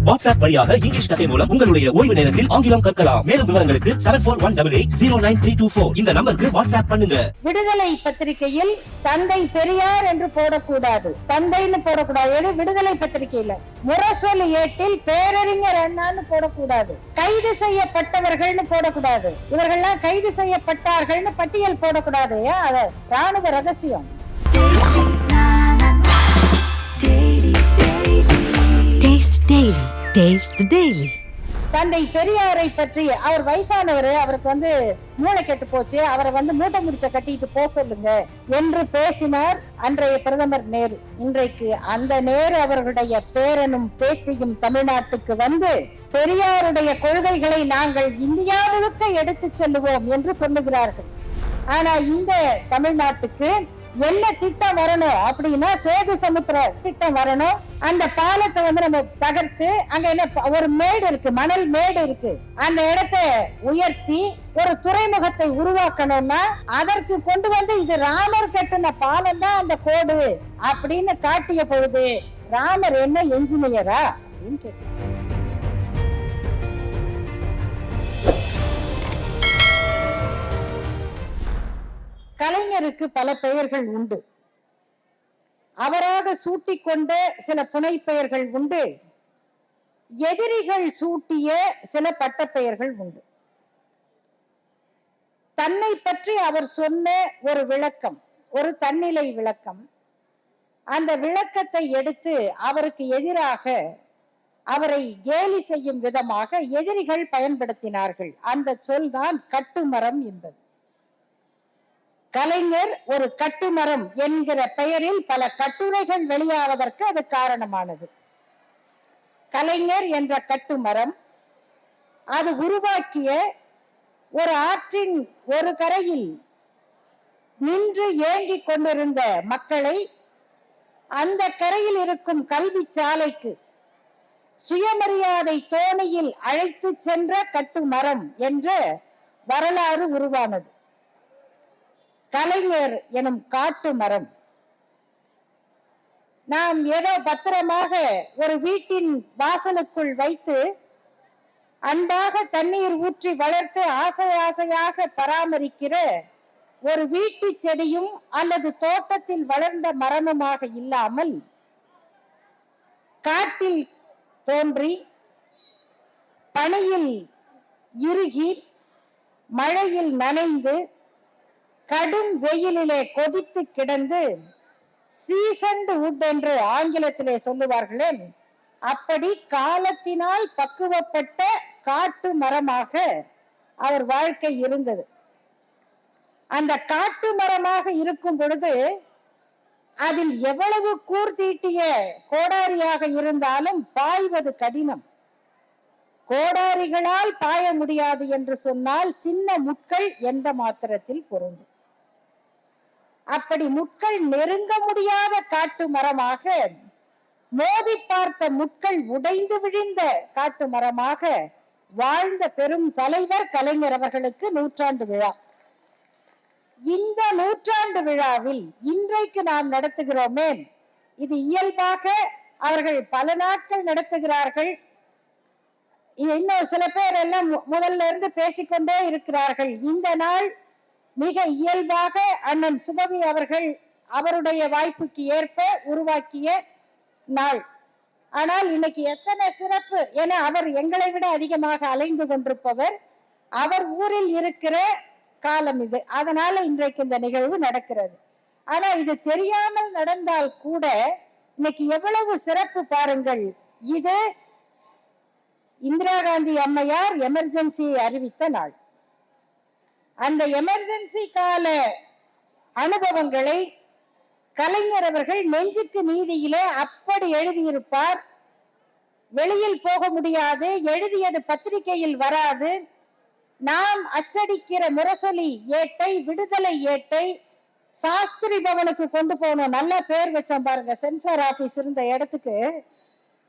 WhatsApp வழியாக English கதை மூலம் உங்களுடைய ஓய்வு நேரத்தில் ஆங்கிலம் கற்கலாம். மேலும் விவரங்களுக்கு 7418809324 இந்த நம்பருக்கு வாட்ஸ்அப் பண்ணுங்க. விடுதலை பத்திரிகையில் தந்தை பெரியார் என்று போடக்கூடாது, தந்தைன்னு போடக்கூடாது. விடுதலை பத்திரிகையில முரசொலி ஏட்டில் பேரறிஞர் அண்ணான்னு போடக்கூடாது, கைது செய்யப்பட்டவர்கள்னு போடக்கூடாது, இவர்கள்லாம் கைது செய்யப்பட்டார்கள்னு பட்டியல் போடக்கூடாது. அது ராணுவ ரகசியம். தந்தை பெரியாரை பற்றி, அவர் வயசானவர், அவருக்கு மூளை கெட்டு போச்சு, அவரை மூட்டை முடிச்ச கட்டிட்டு போ சொல்லுங்க என்று பேசினார் அன்றைய பிரதமர் நேரு. இன்றைக்கு அந்த நேரு அவர்களுடைய பேரனும் பேத்தியும் தமிழ்நாட்டுக்கு வந்து பெரியாருடைய கொள்கைகளை நாங்கள் இந்தியா முழுக்க எடுத்து செல்லுவோம் என்று சொல்லுகிறார்கள். ஆனா இந்த தமிழ்நாட்டுக்கு என்ன திட்டம் வரணும் அப்படின்னா, சேது சமுத்திர திட்டம் வரணும். அந்த பாலத்தை நம்ம தகர்த்து, அங்க என்ன ஒரு மேடு இருக்கு, மணல் மேடு இருக்கு, அந்த இடத்தை உயர்த்தி ஒரு துறைமுகத்தை உருவாக்கணும்னா அதற்கு கொண்டு வந்து இது ராமர் கட்டின பாலம் தான் அந்த கோடு அப்படின்னு காட்டிய பொழுது ராமர் என்ன என்ஜினியரா அப்படின்னு கேட்டு. கலைஞருக்கு பல பெயர்கள் உண்டு, அவராக சூட்டிக்கொண்ட சில புனை பெயர்கள் உண்டு, எதிரிகள் சூட்டிய சில பட்ட பெயர்கள் உண்டு. தன்னை பற்றி அவர் சொன்ன ஒரு விளக்கம், ஒரு தன்னிலை விளக்கம், அந்த விளக்கத்தை எடுத்து அவருக்கு எதிராக அவரை கேலி செய்யும் விதமாக எதிரிகள் பயன்படுத்தினார்கள். அந்த சொல் தான் கட்டுமரம் என்பது. கலைஞர் ஒரு கட்டுமரம் என்கிற பெயரில் பல கட்டுரைகள் வெளியாவதற்கு அது காரணமானது. கலைஞர் என்ற கட்டுமரம் அது உருவாக்கிய ஒரு ஆற்றின் ஒரு கரையில் நின்று ஏங்கிக் கொண்டிருந்த மக்களை அந்த கரையில் இருக்கும் கல்வி சாலைக்கு சுயமரியாதை தோணியில் அழைத்து சென்ற கட்டுமரம் என்ற வரலாறு உருவானது. கலைஞர் எனும் காட்டு மரம் நாம் ஏதோ பத்திரமாக ஒரு வீட்டின் வாசலுக்குள் வைத்து அன்பாக தண்ணீர் ஊற்றி வளர்த்து ஆசை ஆசையாக பராமரிக்கிற ஒரு வீட்டு செடியும் அல்லது தோட்டத்தில் வளர்ந்த மரமுமாக இல்லாமல், காட்டில் தோன்றி பனியில் இறுகி மழையில் நனைந்து கடும் வெயிலிலே கொதித்து கிடந்து சீசன்ட் வுட் என்று ஆங்கிலத்திலே சொல்லுவார்களே, அப்படி காலத்தினால் பக்குவப்பட்ட காட்டு மரமாக அவர் வாழ்க்கை இருந்தது. அந்த காட்டு மரமாக இருக்கும் பொழுது அதில் எவ்வளவு கூர்தீட்டிய கோடாரியாக இருந்தாலும் பாய்வது கடினம். கோடாரிகளால் பாய முடியாது என்று சொன்னால் சின்ன முட்கள் எந்த மாத்திரத்தில் பொருந்தும். அப்படி முட்கள் நெருங்க முடியாத காட்டு மரமாக, மோதி பார்த்த முட்கள் உடைந்து விழுந்த காட்டு மரமாக வாழ்ந்த பெரும் தலைவர் கலைஞர் அவர்களுக்கு நூற்றாண்டு விழா. இந்த நூற்றாண்டு விழாவில் இன்றைக்கு நாம் நடத்துகிறோமே, இது இயல்பாக அவர்கள் பல நாட்கள் நடத்துகிறார்கள். இன்னும் சில பேர் எல்லாம் முதல்ல இருந்து பேசிக்கொண்டே இருக்கிறார்கள். இந்த நாள் மிக இயல்பாக அண்ணன் சுபவி அவர்கள் அவருடைய வாய்ப்புக்கு ஏற்ப உருவாக்கிய நாள். ஆனால் இன்னைக்கு எத்தனை சிறப்பு என அவர் எங்களை விட அதிகமாக அலைந்து கொண்டிருப்பவர், அவர் ஊரில் இருக்கிற காலம் இது. அதனால இன்றைக்கு இந்த நிகழ்வு நடக்கிறது. ஆனா இது தெரியாமல் நடந்தால் கூட இன்னைக்கு எவ்வளவு சிறப்பு பாருங்கள். இது இந்திரா காந்தி அம்மையார் எமர்ஜென்சியை அறிவித்த நாள். அந்த எமர்ஜென்சி கால அனுபவங்களை கலைஞர் அவர்கள் நெஞ்சுக்கு நீதியிலே அப்படி எழுதியிருப்பார். வெளியில் போக முடியாது, எழுதியது பத்திரிகையில் வராது. நாம் அச்சடிக்கிற முரசொலி ஏட்டை, விடுதலை ஏட்டை சாஸ்திரி பவனுக்கு கொண்டு போகணும். நல்ல பேர் வச்சோம் பாருங்க. சென்சார் ஆபீஸ் இருந்த இடத்துக்கு,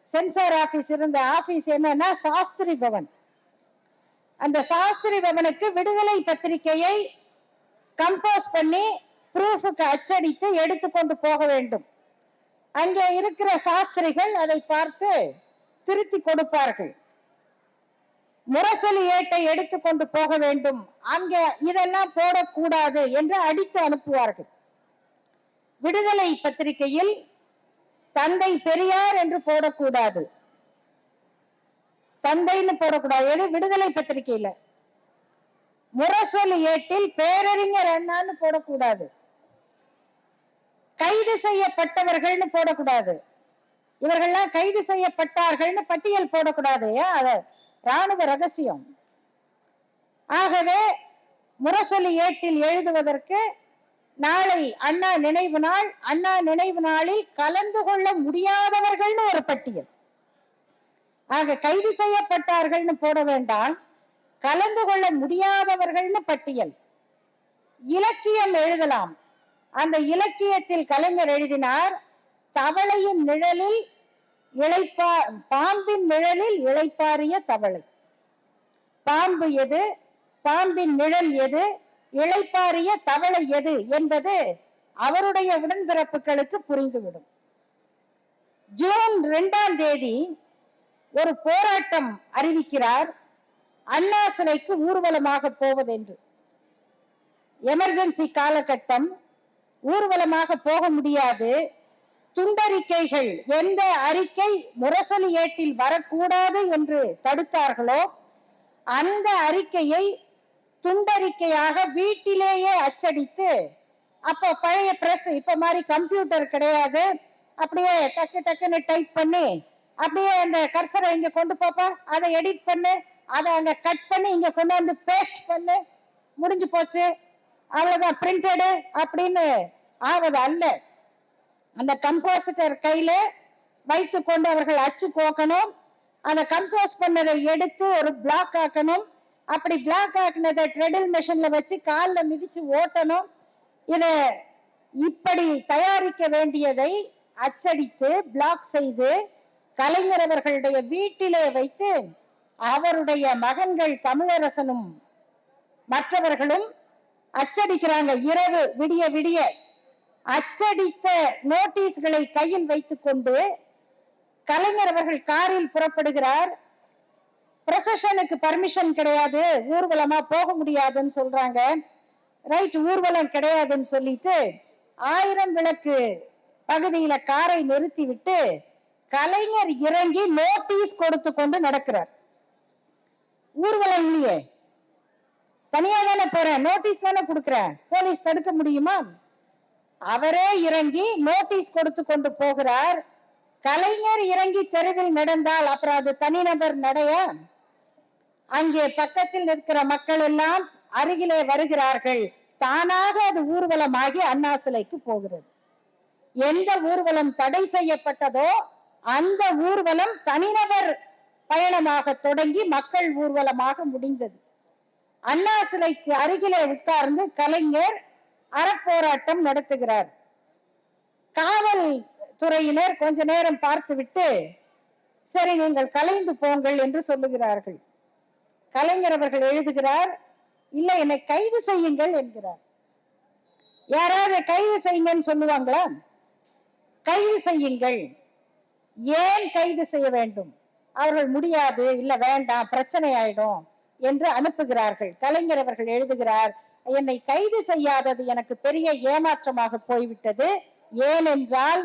சென்சார் ஆபீஸ் இருந்த ஆபீஸ் என்னன்னா சாஸ்திரி பவன். அந்த சாஸ்திரி பவனுக்கு விடுதலை பத்திரிகையை கம்போஸ் பண்ணி ப்ரூஃபுக்கு அச்சடித்து எடுத்துக்கொண்டு போக வேண்டும். அங்கே இருக்கிற சாஸ்திரிகள் அதை பார்த்து திருத்தி கொடுப்பார்கள். முரசொலி ஏட்டை எடுத்துக்கொண்டு போக வேண்டும், அங்க இதெல்லாம் போடக்கூடாது என்று அடித்து அனுப்புவார்கள். விடுதலை பத்திரிகையில் தந்தை பெரியார் என்று போடக்கூடாது, தந்தைன்னு போடக்கூடாது. எது? விடுதலை பத்திரிகையில. முரசொலி ஏட்டில் பேரறிஞர் அண்ணான்னு போடக்கூடாது, கைது செய்யப்பட்டவர்கள்னு போடக்கூடாது. இவர்கள்லாம் கைது செய்யப்பட்டார்கள்னு பட்டியல் போடக்கூடாது, அது ராணுவ ரகசியம். ஆகவே முரசொலி ஏட்டில் எழுதுவதற்கு நாளை அண்ணா நினைவு நாள், அண்ணா நினைவு நாளில் கலந்து கொள்ள முடியாதவர்கள்னு ஒரு பட்டியல். ஆக கைது செய்யப்பட்டார்கள்னு போட வேண்டாம், கலந்து கொள்ள முடியாதவர்கள்னு பட்டியல். இலக்கியம் எழுதலாம். அந்த இலக்கியத்தில் கலைஞர் எழுதினார், தவளையின் நிழலில் பாம்பின் நிழலில் இளைப்பாறிய தவளை. பாம்பு எது, பாம்பின் நிழல் எது, இளைப்பாறிய தவளை எது என்பது அவருடைய உடன்பிறப்புகளுக்கு புரிந்துவிடும். ஜூன் 2ஆம் தேதி ஒரு போராட்டம் அறிவிக்கிறார், அண்ணா சிலைக்கு ஊர்வலமாக போவதென்று. எமர்ஜென்சி காலகட்டம், ஊர்வலமாக போக முடியாது. துண்டறிக்கைகள், எந்த அறிக்கை முரசொலி ஏட்டில் வரக்கூடாது என்று தடுத்தார்களோ அந்த அறிக்கையை துண்டறிக்கையாக வீட்டிலேயே அச்சடித்து, அப்போ பழைய பிரஸ், இப்ப மாதிரி கம்ப்யூட்டர் கிடையாது, அப்படியே டக்கு டக்குன்னு டைப் பண்ணி அப்படியே அந்த கர்சரை இங்க கொண்டு போப்பா, அதை எடிட் பண்ணு, அதை அங்க கட் பண்ணி இங்க கொண்டு வந்து பேஸ்ட் பண்ணு, முடிஞ்சு போச்சு, அவ்வளவுதான், பிரிண்டடு அப்படின்னு ஆவது அல்ல. அந்த கம்போசிட்டர் கையில வைத்து கொண்டு அவர்கள் அச்சு கோக்கணும், அந்த கம்போஸ் பண்ணதை எடுத்து ஒரு பிளாக் ஆக்கணும், அப்படி பிளாக் ஆக்கினதை ட்ரெடில் மெஷின்ல வச்சு காலில் மிதிச்சு ஓட்டணும். இத இப்படி தயாரிக்க வேண்டியதை அச்சடித்து பிளாக் செய்து கலைஞர் அவர்களுடைய வீட்டிலே வைத்து அவருடைய மகன்கள் தமிழரசனும் மற்றவர்களும் அச்சடிக்கிறாங்க. இரவு விடிய விடிய அச்சடித்த நோட்டீஸ்களை கையில் வைத்துக் கொண்டு கலைஞர் அவர்கள் காரில் புறப்படுகிறார். ப்ரொசஷனுக்கு பர்மிஷன் கிடையாது, ஊர்வலமா போக முடியாதுன்னு சொல்றாங்க. ரைட், ஊர்வலம் கிடையாதுன்னு சொல்லிட்டு 1000 விளக்கு பகுதியில காரை நிறுத்தி விட்டு கலைஞர் இறங்கி நோட்டீஸ் கொடுத்து கொண்டு நடக்கிறார். ஊர்வலம் இல்லையே, தனியா தானே போறேன், நோட்டீஸ் தானே கொடுக்கிறேன், போலீஸ் தடுக்க முடியுமா? அவரே இறங்கி நோட்டீஸ் கொடுத்து கொண்டு போகிறார். கலைஞர் இறங்கி தெருவில் நடந்தால் அப்புறம் அது தனிநபர் நடைய. அங்கே பக்கத்தில் நிற்கிற மக்கள் எல்லாம் அருகிலே வருகிறார்கள். தானாக அது ஊர்வலமாகி அண்ணா சிலைக்கு போகிறது. எந்த ஊர்வலம் தடை செய்யப்பட்டதோ அந்த ஊர்வலம் தனிநபர் பயணமாக தொடங்கி மக்கள் ஊர்வலமாக முடிந்தது. அண்ணா சிலைக்கு அருகிலே உட்கார்ந்து கலைஞர் அறப்போராட்டம் நடத்துகிறார். காவல் துறையினர் கொஞ்ச நேரம் பார்த்துவிட்டு சரி நீங்கள் கலைந்து போங்கள் என்று சொல்லுகிறார்கள். கலைஞர் அவர்கள் எழுதுகிறார், இல்லை என்னை கைது செய்யுங்கள் என்கிறார். யாராவது கைது செய்யுங்கன்னு சொல்லுவாங்களா? கைது செய்யுங்கள். ஏன் கைது செய்ய வேண்டும்? அவர்கள் முடியாது, இல்ல வேண்டாம், பிரச்சனை ஆயிடும் என்று அனுப்புகிறார்கள். கலைஞர் அவர்கள் எழுதுகிறார், என்னை கைது செய்யாதது எனக்கு பெரிய ஏமாற்றமாக போய்விட்டது. ஏனென்றால்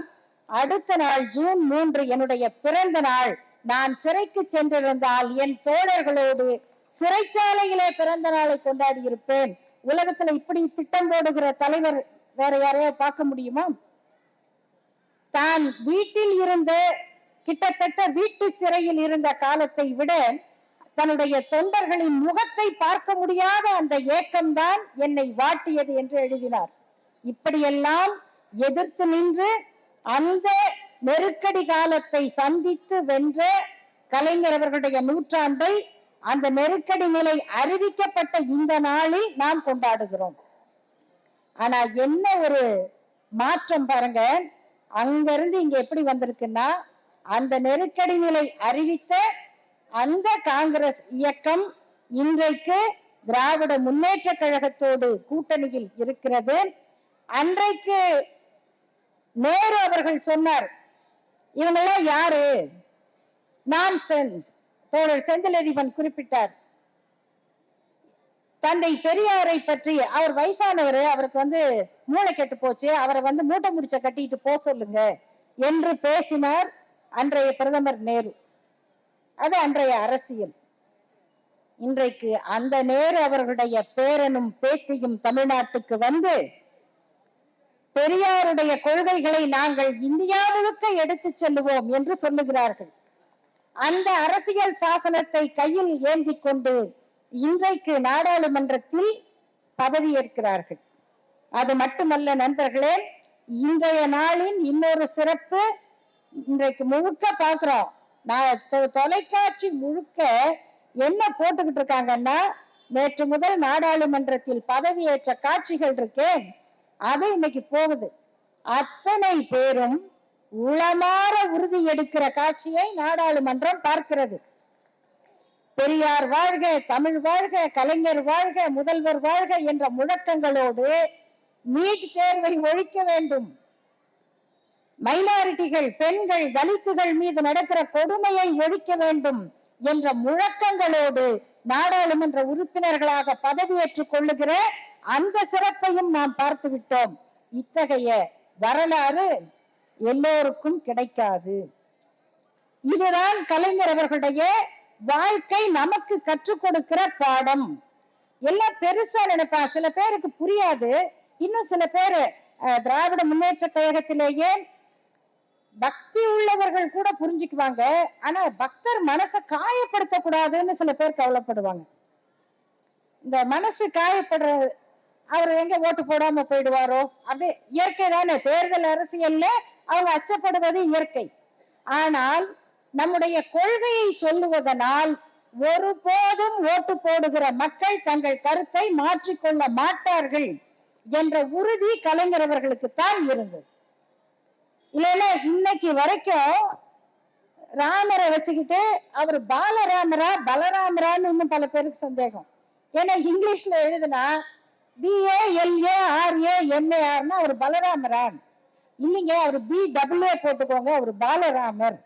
அடுத்த நாள் ஜூன் 3 என்னுடைய பிறந்த நாள். நான் சிறைக்கு சென்றிருந்தால் என் தோழர்களோடு சிறைச்சாலையிலே பிறந்த நாளை கொண்டாடி இருப்பேன். உலகத்துல இப்படி திட்டம் போடுகிற தலைவர் வேற யாரையோ பார்க்க முடியுமா? தான் வீட்டில் இருந்த, கிட்டத்தட்ட வீட்டு சிறையில் இருந்த காலத்தை விட தன்னுடைய தொண்டர்களின் முகத்தை பார்க்க முடியாத அந்த ஏக்கம்தான் என்னை வாட்டியது என்று எழுதினார். இப்படியெல்லாம் எதிர்த்து நின்று அந்த நெருக்கடி காலத்தை சந்தித்து வென்ற கலைஞர் அவர்களுடைய நூற்றாண்டை அந்த நெருக்கடி நிலை அறிவிக்கப்பட்ட இந்த நாளில் நாம் கொண்டாடுகிறோம். ஆனா என்ன ஒரு மாற்றம் பாருங்க, அங்கிருந்து இங்க எப்படி வந்திருக்குன்னா, அந்த நெருக்கடி நிலை அறிவித்த அந்த காங்கிரஸ் இயக்கம் இன்றைக்கு திராவிட முன்னேற்ற கழகத்தோடு கூட்டணியில் இருக்கிறது. அன்றைக்கு நேரு அவர்கள் சொன்னார், இவங்கெல்லாம் யாரு, நான்சென்ஸ். தோழர் செந்திலதிபன் குறிப்பிட்டார். தந்தை பெரியாரை பற்றி, அவர் வயசானவர், அவருக்கு மூளை கெட்டு போச்சு, அவரை மூட்டை முடிச்ச கட்டிட்டு போ சொல்லுங்க என்று பேசினார் அன்றைய பிரதமர் நேரு. அது அன்றைய அரசியல். இன்றைக்கு அந்த நேரு அவர்களுடைய பேரனும் பேத்தியும் தமிழ்நாட்டுக்கு வந்து பெரியாருடைய கொள்கைகளை நாங்கள் இந்தியா முழுக்க எடுத்து செல்லுவோம் என்று சொல்லுகிறார்கள். அந்த அரசியல் சாசனத்தை கையில் ஏந்தி கொண்டு இன்றைக்கு நாடாளுமன்றத்தில் பதவியேற்கிறார்கள். அது மட்டுமல்ல நண்பர்களே, இன்றைய நாளின் இன்னொரு சிறப்பு, இன்றைக்கு முழுக்க பார்க்கிறோம், தொலைக்காட்சி முழுக்க என்ன போட்டுக்கிட்டு இருக்காங்கன்னா, நேற்று முதல் நாடாளுமன்றத்தில் பதவியேற்ற காட்சிகள் இருக்கே, அது இன்னைக்கு போகுது. அத்தனை பேரும் உளமாற உறுதி எடுக்கிற காட்சியை நாடாளுமன்றம் பார்க்கிறது. பெரியார் வாழ்க, தமிழ் வாழ்க, கலைஞர் வாழ்க, முதல்வர் வாழ்க என்ற முழக்கங்களோடு நீட் தேர்வை ஒழிக்க வேண்டும், மைனாரிட்டிகள், பெண்கள், தலித்துகள் மீது நடக்கிற கொடுமையை ஒழிக்க வேண்டும் என்ற முழக்கங்களோடு நாடாளுமன்ற உறுப்பினர்களாக பதவியேற்றுக் கொள்ளுகிற அந்த சிறப்பையும் நாம் பார்த்து விட்டோம். இத்தகைய வரலாறு எல்லோருக்கும் கிடைக்காது. இதுதான் கலைஞர் அவர்களுடைய வாழ்க்கை நமக்கு கற்றுக் கொடுக்கிற பாடம். எல்லாம் பெருசா நினைப்பா, சில பேருக்கு புரியாது. இன்னும் சில பேர் திராவிட முன்னேற்ற கழகத்திலேயே பக்தி உள்ளவர்கள் கூட புரிஞ்சுக்குவாங்க. ஆனா பக்தர் மனசை காயப்படுத்த கூடாதுன்னு சில பேர் கவலைப்படுவாங்க. இந்த மனசு காயப்படுற, அவர் எங்க ஓட்டு போடாம போயிடுவாரோ, அப்படியே இயற்கை தானே. தேர்தல் அரசியல்ல அவங்க அச்சப்படுவது இயற்கை. ஆனால் நம்முடைய கொள்கையை சொல்லுவதனால் ஒருபோதும் ஓட்டு போடுகிற மக்கள் தங்கள் கருத்தை மாற்றிக்கொள்ள மாட்டார்கள் என்ற உறுதி கலைஞர் அவர்களுக்கு தான் இருந்தது. இல்லைன்னா இன்னைக்கு வரைக்கும் ராமரை வச்சுக்கிட்டு அவர் பாலராமரா பலராமரான்னு இன்னும் பல பேருக்கு சந்தேகம். ஏன்னா இங்கிலீஷ்ல எழுதுனா BALARAMARனா அவர் பலராமரான் இல்லைங்க, அவர் BAA போட்டுக்கோங்க, அவர் பாலராமர்.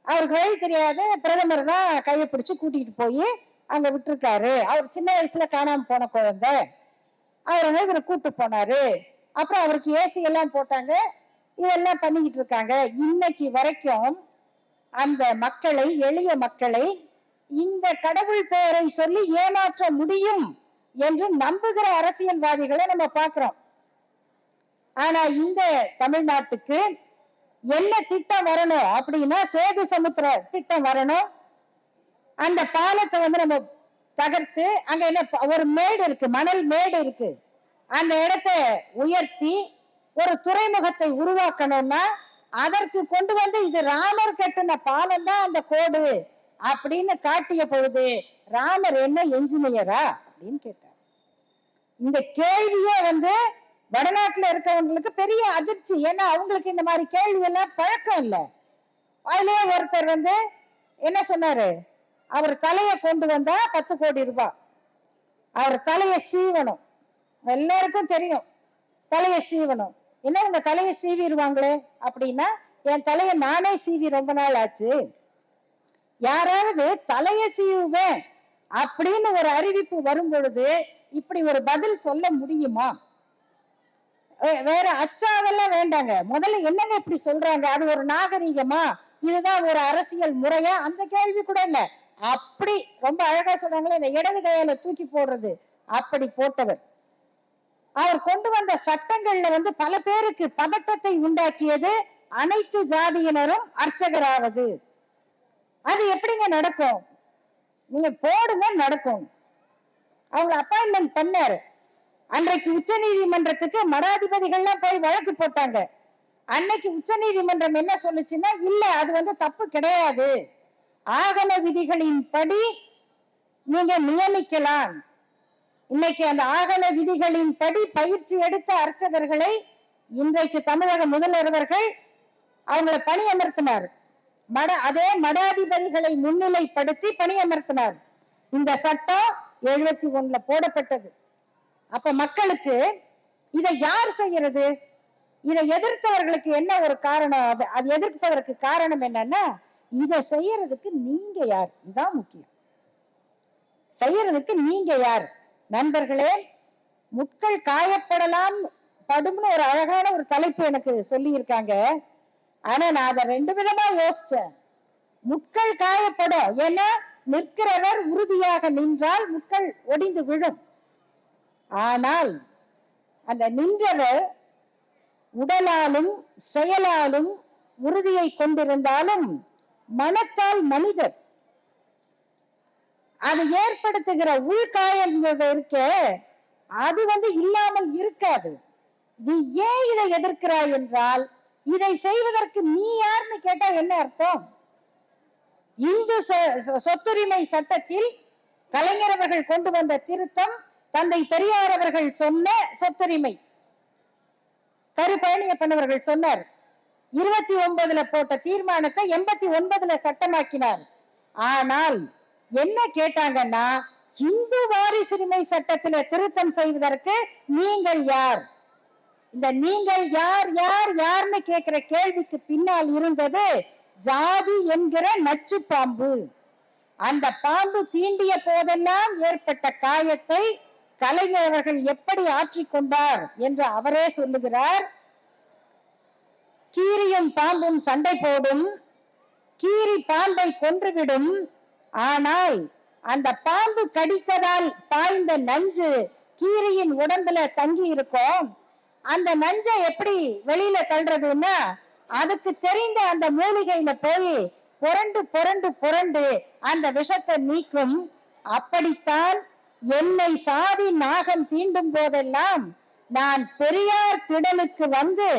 அவருக்கு வழி தெரியாது, பிரதமர் தான் கையை பிடிச்சு கூட்டிட்டு போய் அங்க விட்டுருக்காரு. அவர் சின்ன வயசுல காணாம போன குழந்தை, அவரை இவரை கூட்டு போனாரு. அப்புறம் அவருக்கு ஏசி எல்லாம் போட்டாங்க, இதெல்லாம் பண்ணிக்கிட்டு இருக்காங்க. இன்னைக்கு வரைக்கும் அந்த மக்களை, எளிய மக்களை இந்த கடவுள் பெயரை சொல்லி ஏமாற்ற முடியும் என்று நம்புகிற அரசியல்வாதிகளை நம்ம பார்க்கிறோம். ஆனா இந்த தமிழ்நாட்டுக்கு என்ன திட்டம் வரணும் அப்படின்னா, சேது சமுத்திர திட்டம் வரணும். அந்த பாலத்தை நம்ம தகர்த்து, அங்க என்ன ஒரு மேடு இருக்கு, மணல் மேடு இருக்கு, அந்த இடத்தை உயர்த்தி ஒரு துறைமுகத்தை உருவாக்கணும்னா அதற்கு கொண்டு வந்து இது ராமர் கட்டின பாலம் தான் அந்த கோடு அப்படின்னு காட்டிய பொழுது ராமர் என்ன என்ஜினியரா அப்படின்னு கேட்டார். இந்த கேள்வியே வடநாட்டுல இருக்கவங்களுக்கு பெரிய அதிர்ச்சி. ஏன்னா அவங்களுக்கு இந்த மாதிரி கேள்வி எல்லாம் பழக்கம் இல்லை. அதுலயே ஒருத்தர் என்ன சொன்னாரு, அவர் தலையை கொண்டு வந்தா 10 கோடி ரூபாய், அவர் தலையை சீவணும். எல்லாருக்கும் தெரியும் தலையை சீவணும். என்ன உங்க தலையை சீவிடுவாங்களே அப்படின்னா, என் தலையை நானே சீவி ரொம்ப நாள் ஆச்சு. யாராவது தலையை சீவுவேன் அப்படின்னு ஒரு அறிவிப்பு வரும் பொழுது இப்படி ஒரு பதில் சொல்ல முடியுமா? வேற அச்சாவெல்லாம் வேண்டாங்க. முதல்ல என்னங்க இப்படி சொல்றாங்க, அது ஒரு நாகரீகமா, இதுதான் ஒரு அரசியல் முறையா, அந்த கேள்வி கூட இல்ல. அப்படி ரொம்ப அழகா சொல்றாங்களே, இந்த இடது கையில தூக்கி போடுறது, அப்படி போட்டவர். அவர் கொண்டு வந்த சட்டங்கள்ல பல பேருக்கு பதட்டத்தை உண்டாக்கியது அனைத்து ஜாதியினரும் அர்ச்சகராவது. அது எப்படிங்க நடக்கும்? நீங்க போடுங்க, நடக்கும். அவங்க அப்பாயின்மெண்ட் பண்ணாரு. அன்றைக்கு உச்ச நீதிமன்றத்துக்கு மடாதிபதிகள்லாம் போய் வழக்கு போட்டாங்க. அன்னைக்கு உச்ச நீதிமன்றம் என்ன சொல்லுச்சுன்னா, இல்ல அது தப்பு கிடையாது, ஆகம விதிகளின் படி நீங்க நியமிக்கலாம். இன்னைக்கு அந்த ஆகம விதிகளின் படி பயிற்சி எடுத்த அர்ச்சகர்களை இன்றைக்கு தமிழக முதல்வர்கள் அவங்களை பணியமர்த்தினார். அதே மடாதிபதிகளை முன்னிலைப்படுத்தி பணியமர்த்தினார். இந்த சட்டம் 71 போடப்பட்டது. அப்ப மக்களுக்கு இதை யார் செய்யறது? இதை எதிர்த்தவர்களுக்கு என்ன ஒரு காரணம்? அது எதிர்ப்பதற்கு காரணம் என்னன்னா, இதை செய்யறதுக்கு நீங்க யார்? இதுதான் முக்கியம். செய்யறதுக்கு நீங்க யார்? நண்பர்களே, முட்கள் காயப்படலாம் படும்னு ஒரு அழகான ஒரு தலைப்பு எனக்கு சொல்லி இருக்காங்க. ஆனா நான் அதை 2 விதமா யோசிச்சேன். முட்கள் காயப்படும், ஏன்னா நிற்கிறவர் உறுதியாக நின்றால் முட்கள் ஒடிந்து விழும். ஆனால் அந்த நின்றவர் உடலாலும் செயலாலும் உறுதியை கொண்டிருந்தாலும் மனத்தால் மனிதர். அது ஏற்படுத்துகிற உள்காயங்கள் இருக்க, அது இல்லாமல் இருக்காது. நீ ஏன் இதை எதிர்க்கிறாய் என்றால், இதை செய்வதற்கு நீ யாருன்னு கேட்டா என்ன அர்த்தம்? இந்து சொத்துரிமை சட்டத்தில் கலைஞர் அவர்கள் கொண்டு வந்த திருத்தம், தந்தை பெரியார் அவர்கள் சொன்ன சொத்துரிமை, கருப்பழனியப்பன் அவர்கள் சொன்னார். 29ல போட்ட தீர்மானத்தை 89ல சட்டமாக்கினார். ஆனால் என்ன கேட்டாங்கன்னா, இந்து வாரிசுரிமை சட்டத்தில திருத்தம் செய்வதற்கு நீங்கள் யார்? இந்த நீங்கள் யார் யார் யார்னு கேட்கிற கேள்விக்கு பின்னால் இருந்தது ஜாதி என்கிற நச்சு பாம்பு. அந்த பாம்பு தீண்டிய போதெல்லாம் ஏற்பட்ட காயத்தை கலைஞர் அவர்கள் எப்படி ஆற்றிக்கொண்டார் என்று அவரே சொல்லுகிறார். கீரியும் பாம்பும் சண்டை போடும், கீரி பாம்பை கொன்றுவிடும். ஆனால் அந்த பாம்பு கடித்ததால் பாய்ந்த நஞ்சு கீரியின் உடம்புல தங்கி இருக்கும். அந்த நஞ்சை எப்படி வெளியில தள்ளுறதுன்னா, அதுக்கு தெரிந்த அந்த மூலிகையில போய் புரண்டு புரண்டு புரண்டு அந்த விஷத்தை நீக்கும். அப்படித்தான் என்னை சாதி நாகம் தீண்டும் போதெல்லாம் நான் பெரியார் திடலுக்கு வந்து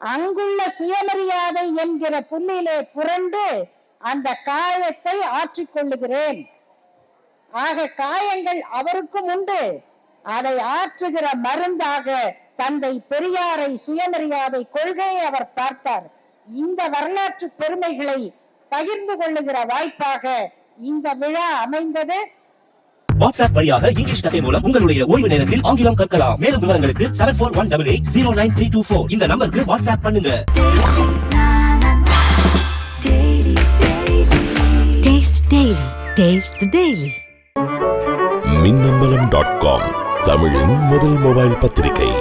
அங்குள்ள சுயமரியாதை என்கிற புள்ளியிலே புரண்டு அந்த காயத்தை ஆற்றிக்கொள்ளுகிறேன். ஆக காயங்கள் அவருக்கும் உண்டு. அதை ஆற்றுகிற மருந்தாக தந்தை பெரியாரை, சுயமரியாதை கொள்கையை அவர் பார்த்தார். இந்த வரலாற்று பெருமைகளை பகிர்ந்து கொள்ளுகிற வாய்ப்பாக இந்த விழா அமைந்தது. வாட்ஸ்அப் வழியாக இங்கிலீஷ் கதை மூலம் உங்களுடைய ஓய்வு நேரத்தில் ஆங்கிலம் கற்கலாம். மேலும் விவரங்களுக்கு 7418809324 இந்த நம்பருக்கு வாட்ஸ்அப் பண்ணுங்க. மின்னம்பலம்.com தமிழின் முதல் மொபைல் பத்திரிகை.